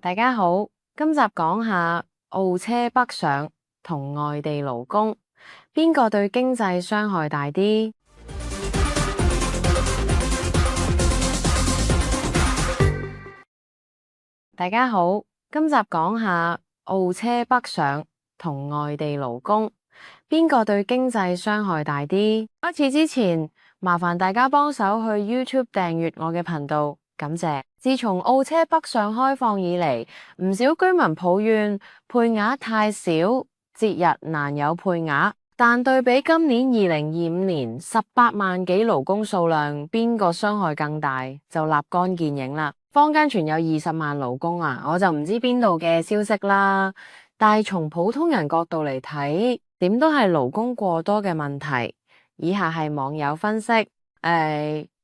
大家好，今集講下澳車北上同外地勞工，邊個對經濟傷害大啲？大家好，今集講下澳車北上同外地勞工，邊個對經濟傷害大啲？開始之前，麻煩大家幫手去 YouTube 訂閱我嘅頻道，感謝。自從澳車北上開放以嚟，唔少居民抱怨配額太少，節日難有配額。但對比今年2025年18萬幾勞工數量，邊個傷害更大？就立竿見影啦。坊間傳有20萬勞工啊，我就唔知邊度嘅消息啦。但係從普通人角度嚟睇，點都係勞工過多嘅問題。以下係網友分析。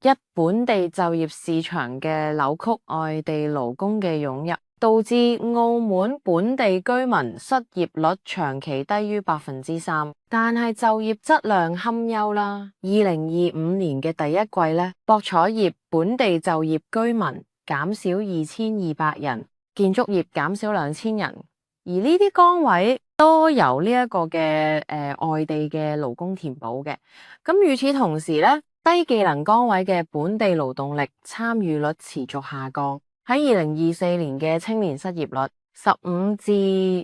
一本地就業市場嘅扭曲，外地勞工嘅湧入，導致澳門本地居民失業率長期低於3%，但係就業質量堪憂啦。2025年嘅第一季呢，博彩業本地就業居民減少2200人，建築業減少2000人，而呢啲崗位都由呢一個嘅外地嘅勞工填補嘅。咁與此同時呢，低技能崗位嘅本地勞動力參與率持續下降。喺2024年嘅青年失業率15至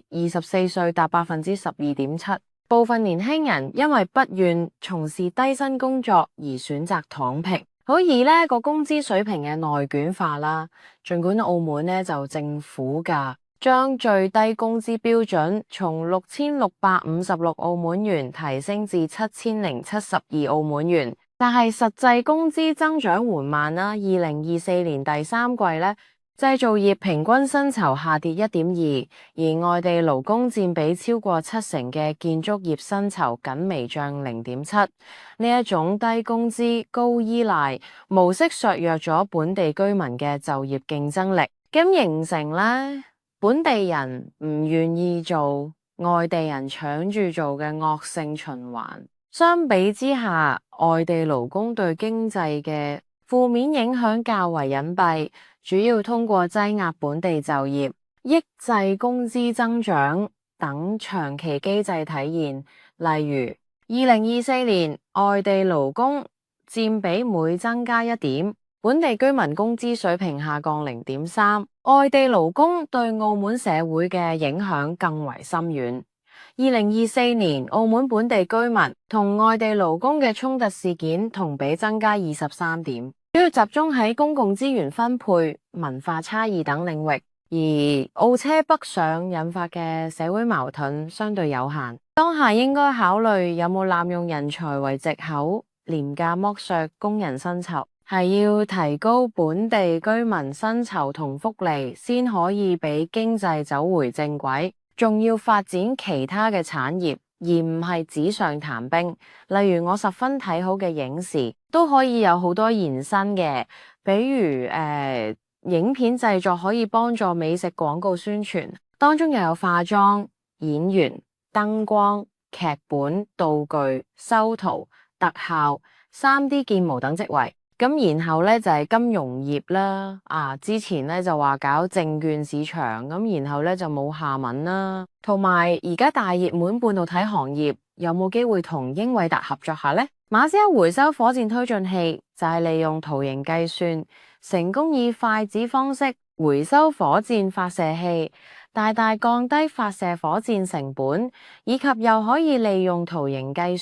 24歲達12.7%，部分年輕人因為不願從事低薪工作而選擇躺平。好以呢個工資水平嘅內卷化啦，儘管澳門呢就政府㗎將最低工資標準從6656澳門元提升至7072澳門元，但係實際工資增長緩慢啦。2024年第三季呢，製造業平均薪酬下跌1.2%，而外地勞工佔比超過70%嘅建築業薪酬僅微漲0.7%。呢一種低工資高依賴模式削弱咗本地居民嘅就業競爭力，咁形成呢本地人唔願意做，外地人搶住做嘅惡性循環。相比之下，外地勞工對經濟嘅負面影響較為隱蔽，主要通過擠壓本地就業、抑制工資增長等長期機制體現。例如2024年外地勞工佔比每增加1點，本地居民工資水平下降0.3%，外地勞工對澳門社會嘅影響更為深遠。2024年澳門本地居民同外地勞工嘅衝突事件同比增加23點，主要集中喺公共資源分配、文化差異等領域，而澳車北上引發嘅社會矛盾相對有限。當下應該考慮有冇濫用人才為藉口，廉價剝削工人薪酬，係要提高本地居民薪酬同福利，先可以俾經濟走回正軌。仲要發展其他嘅產業，而唔係紙上談兵。例如我十分睇好嘅影視，都可以有好多延伸嘅，比如影片製作可以幫助美食廣告宣傳，當中又有化妝、演員、燈光、劇本、道具、修圖、特效、3D 建模等職位。咁然後呢，就係金融業啦，之前呢，就話搞證券市場，咁然後呢，就冇下文啦。同埋而家大熱門半導體行業有冇機會同英偉達合作下呢？馬斯克回收火箭推進器就係利用圖形計算，成功以筷子方式回收火箭發射器，大大降低發射火箭成本，以及又可以利用圖形計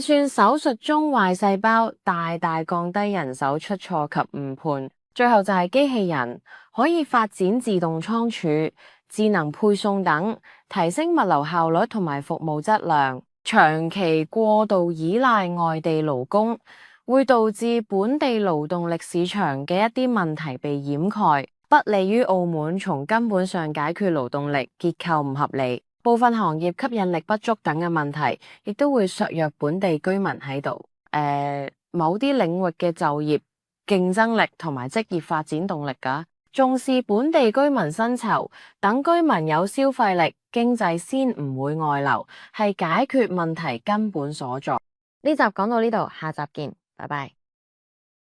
算手術中壞細胞，大大降低人手出錯及誤判。最後就係機器人可以發展自動倉儲、智能配送等，提升物流效率同埋服務質量。長期過度依賴外地勞工，會導致本地勞動力市場嘅一啲問題被掩蓋，不利於澳門從根本上解決勞動力結構唔合理、部分行業吸引力不足等嘅問題，亦都會削弱本地居民喺度某啲領域嘅就業競爭力同埋職業發展動力㗎。重視本地居民薪酬，等居民有消費力，經濟先唔會外流，係解決問題根本所在。呢集講到呢度，下集見，拜拜。